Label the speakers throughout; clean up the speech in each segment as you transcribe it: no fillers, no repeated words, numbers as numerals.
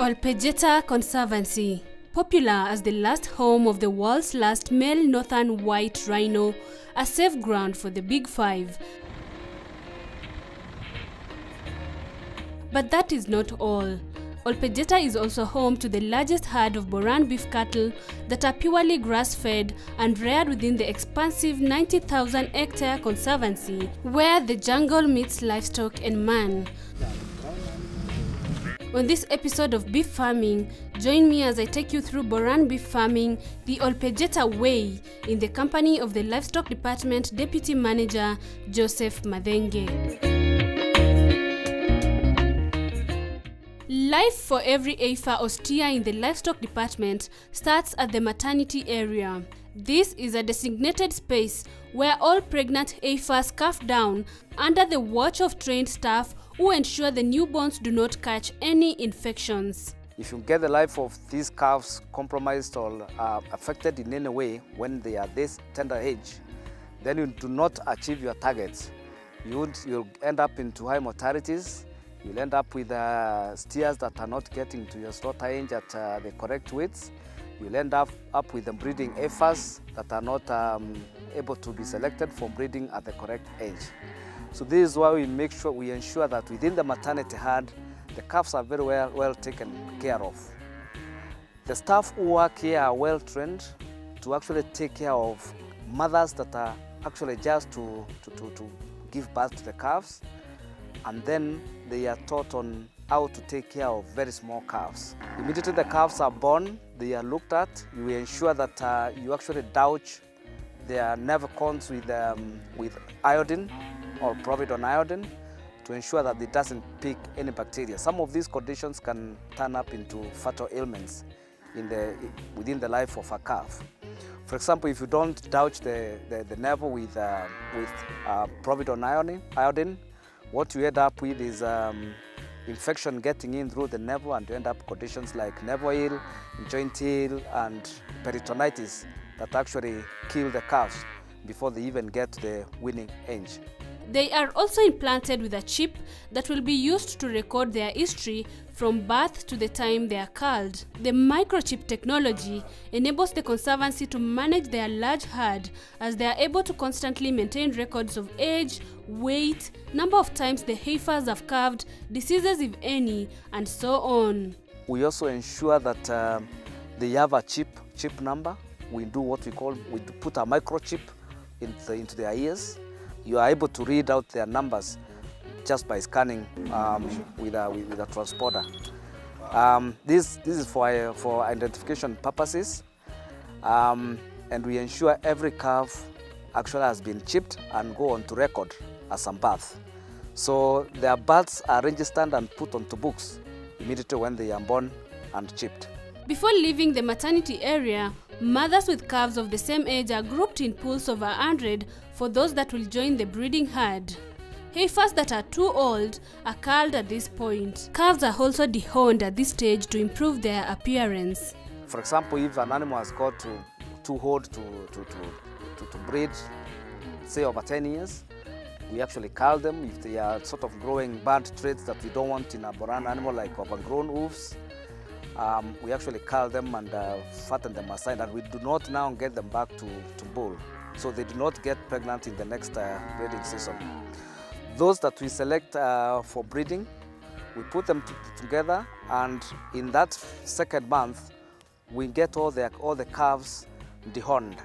Speaker 1: Olpejeta Conservancy, popular as the last home of the world's last male northern white rhino, a safe ground for the Big Five. But that is not all. Olpejeta is also home to the largest herd of Boran beef cattle that are purely grass-fed and reared within the expansive 90,000-hectare conservancy, where the jungle meets livestock and man. On this episode of Beef Farming, join me as I take you through Boran beef farming the Olpejeta way in the company of the Livestock Department Deputy Manager Joseph Madenge. Life for every heifer or steer in the livestock department starts at the maternity area. This is a designated space where all pregnant heifers calf down under the watch of trained staff who ensure the newborns do not catch any infections.
Speaker 2: If you get the life of these calves compromised or affected in any way when they are this tender age, then you do not achieve your targets. You'll end up into high mortalities. You'll end up with steers that are not getting to your slaughter age at the correct weights. You'll end up with the breeding heifers that are not able to be selected for breeding at the correct age. So this is why we ensure that within the maternity herd, the calves are very well taken care of. The staff who work here are well trained to actually take care of mothers that are actually just to give birth to the calves, and then they are taught on how to take care of very small calves. Immediately the calves are born, they are looked at. You ensure that you actually douche their nerve cones with iodine or providon iodine to ensure that it doesn't pick any bacteria. Some of these conditions can turn up into fatal ailments within the life of a calf. For example, if you don't douche the nerve with providon iodine, what you end up with is infection getting in through the nerve, and you end up conditions like nerve heel, joint heel, and peritonitis that actually kill the calves before they even get to the weaning age.
Speaker 1: They are also implanted with a chip that will be used to record their history from birth to the time they are culled. The microchip technology enables the conservancy to manage their large herd, as they are able to constantly maintain records of age, weight, number of times the heifers have calved, diseases if any, and so on.
Speaker 2: We also ensure that they have a chip number. We do what we put a microchip into their ears. You are able to read out their numbers just by scanning with a transporter. This is for identification purposes, and we ensure every calf actually has been chipped and go on to record as a birth. So their births are registered and put onto books immediately when they are born and chipped.
Speaker 1: Before leaving the maternity area, mothers with calves of the same age are grouped in pools of 100 for those that will join the breeding herd. Heifers that are too old are culled at this point. Calves are also dehorned at this stage to improve their appearance.
Speaker 2: For example, if an animal has got too old to breed, say over 10 years, we actually cull them. If they are sort of growing bad traits that we don't want in a Boran animal, like overgrown hoofs, we actually cull them and fatten them aside, and we do not now get them back to bull, so they do not get pregnant in the next breeding season. Those that we select for breeding, we put them together, and in that second month, we get all the calves dehorned.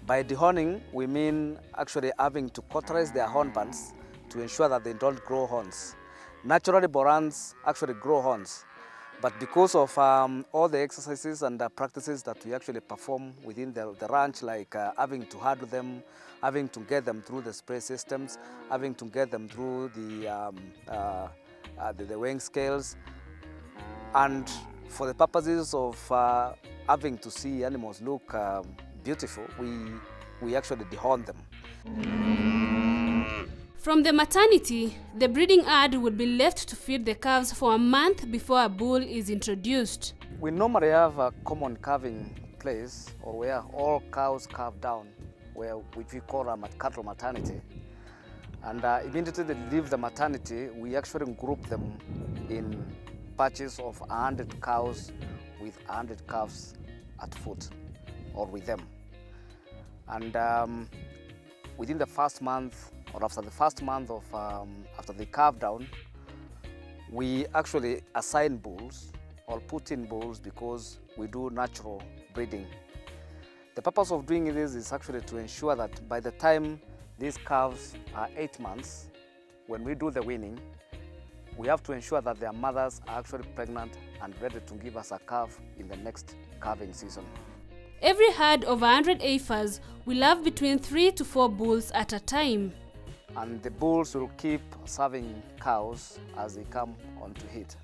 Speaker 2: By dehorning, we mean actually having to cauterize their horn bands to ensure that they don't grow horns. Naturally, Borans actually grow horns, but because of all the exercises and practices that we actually perform within the ranch, like having to hurdle them, having to get them through the spray systems, having to get them through the weighing scales, and for the purposes of having to see animals look beautiful, we actually dehorn them.
Speaker 1: From the maternity, the breeding herd would be left to feed the calves for a month before a bull is introduced.
Speaker 2: We normally have a common calving place, or where all cows calve down, which we call a cattle maternity. And immediately they leave the maternity, we actually group them in purchase of 100 cows with 100 calves at foot or with them. And within the first month, or after the first month of after the calf down, we actually assign bulls or put in bulls because we do natural breeding. The purpose of doing this is actually to ensure that by the time these calves are 8 months, when we do the weaning, we have to ensure that their mothers are actually pregnant and ready to give us a calf in the next calving season.
Speaker 1: Every herd of 100 heifers will have between 3 to 4 bulls at a time.
Speaker 2: And the bulls will keep serving cows as they come onto heat.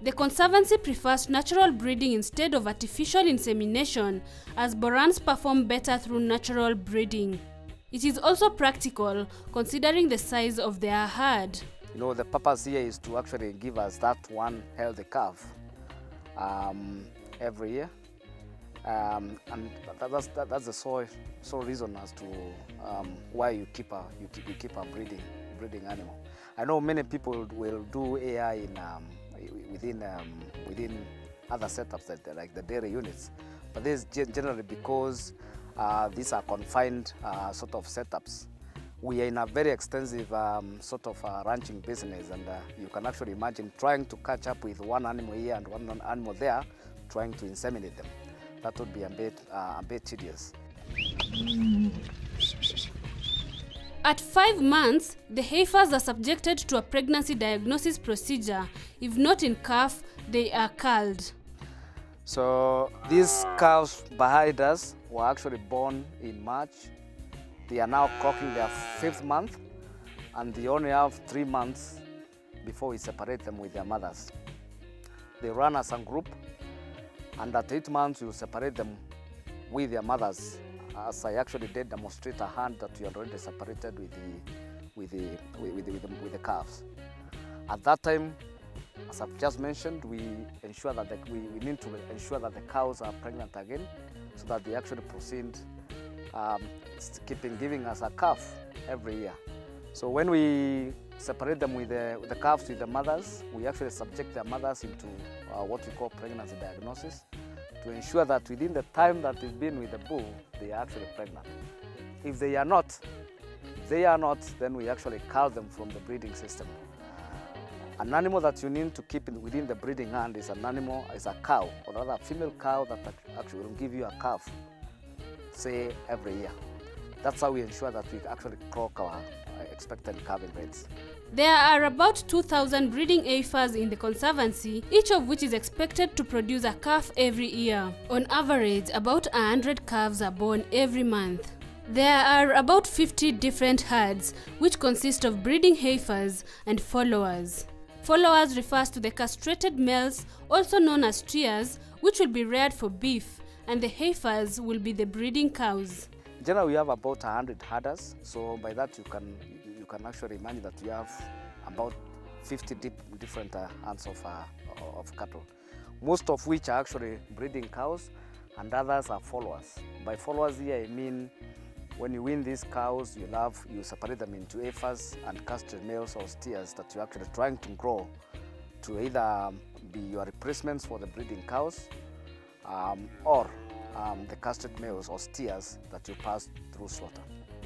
Speaker 1: The Conservancy prefers natural breeding instead of artificial insemination, as borans perform better through natural breeding. It is also practical considering the size of their herd.
Speaker 2: You know, the purpose here is to actually give us that one healthy calf every year. And that's the sole reason as to why you keep a breeding animal. I know many people will do AI within other setups like the dairy units, but this is generally because these are confined sort of setups. We are in a very extensive sort of ranching business, and you can actually imagine trying to catch up with one animal here and one animal there, trying to inseminate them. That would be a bit tedious.
Speaker 1: At 5 months, the heifers are subjected to a pregnancy diagnosis procedure. If not in calf, they are culled.
Speaker 2: So these calves behind us were actually born in March. They are now clocking their 5th month, and they only have 3 months before we separate them with their mothers. They run as a group, and at 8 months, we'll separate them with their mothers, as I actually did demonstrate a hand that we already separated with the calves. At that time, as I've just mentioned, we ensure that we need to ensure that the cows are pregnant again, so that they actually proceed giving us a calf every year. So when we separate them with the calves with the mothers, we actually subject their mothers into what we call pregnancy diagnosis to ensure that within the time that they've been with the bull, they are actually pregnant. If they are not, then we actually cull them from the breeding system. An animal that you need to keep within the breeding hand is a cow, or rather a female cow that actually will give you a calf, say every year. That's how we ensure that we actually clock our expected calving rates.
Speaker 1: There are about 2,000 breeding heifers in the Conservancy, each of which is expected to produce a calf every year. On average, about 100 calves are born every month. There are about 50 different herds, which consist of breeding heifers and followers. Followers refers to the castrated males, also known as steers, which will be reared for beef, and the heifers will be the breeding cows.
Speaker 2: Generally, we have about 100 herders, so by that you can actually imagine that we have about 50 different herds of cattle, most of which are actually breeding cows, and others are followers. By followers here, I mean when you wean these cows, you separate them into heifers and castrated males or steers that you're actually trying to grow to either be your replacements for the breeding cows or the castrated males or steers that you pass through slaughter.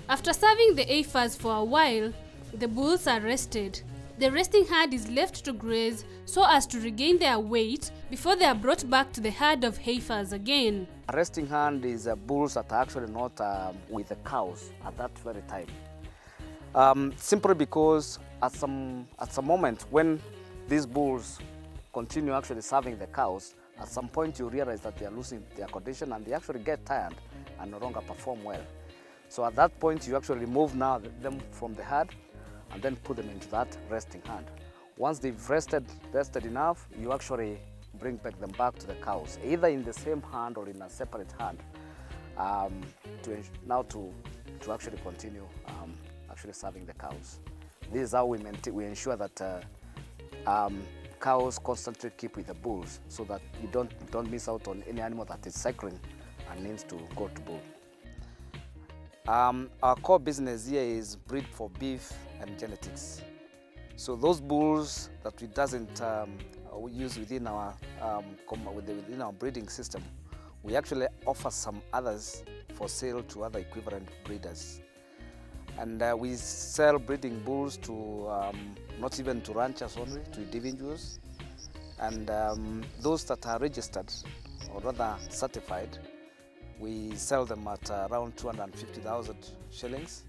Speaker 1: After serving the heifers for a while, the bulls are rested. The resting herd is left to graze so as to regain their weight before they are brought back to the herd of heifers again.
Speaker 2: A resting herd is bulls that are actually not with the cows at that very time. Simply because at some moment when these bulls continue actually serving the cows, at some point you realize that they are losing their condition and they actually get tired and no longer perform well. So at that point you actually remove them from the herd and then put them into that resting herd. Once they've rested enough, you actually bring them back to the cows, either in the same herd or in a separate herd, to actually continue actually serving the cows. This is how we ensure that cows constantly keep with the bulls, so that you don't miss out on any animal that is cycling and needs to go to bull. Our core business here is breed for beef and genetics. So those bulls that we doesn't we use within our within our breeding system, we actually offer some others for sale to other equivalent breeders. And we sell breeding bulls to not even to ranchers only, to individuals. And those that are registered, or rather certified, we sell them at around 250,000 shillings.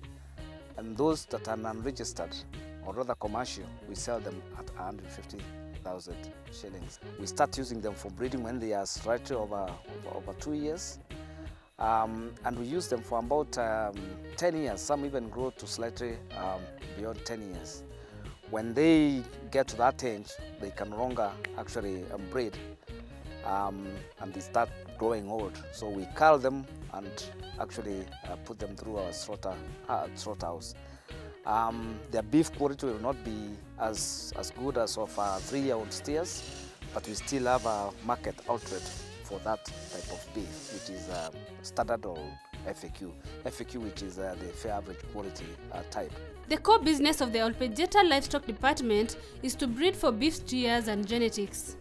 Speaker 2: And those that are non-registered, or rather commercial, we sell them at 150,000 shillings. We start using them for breeding when they are slightly over 2 years. And we use them for about 10 years. Some even grow to slightly beyond 10 years. When they get to that age, they can no longer actually breed, and they start growing old. So we cull them and actually put them through our slaughterhouse. Their beef quality will not be as good as of 3-year-old steers, but we still have a market outlet for that type of beef, which is standard or FAQ. FAQ, which is the fair average quality type.
Speaker 1: The core business of the Olpejeta Livestock Department is to breed for beef steers and genetics.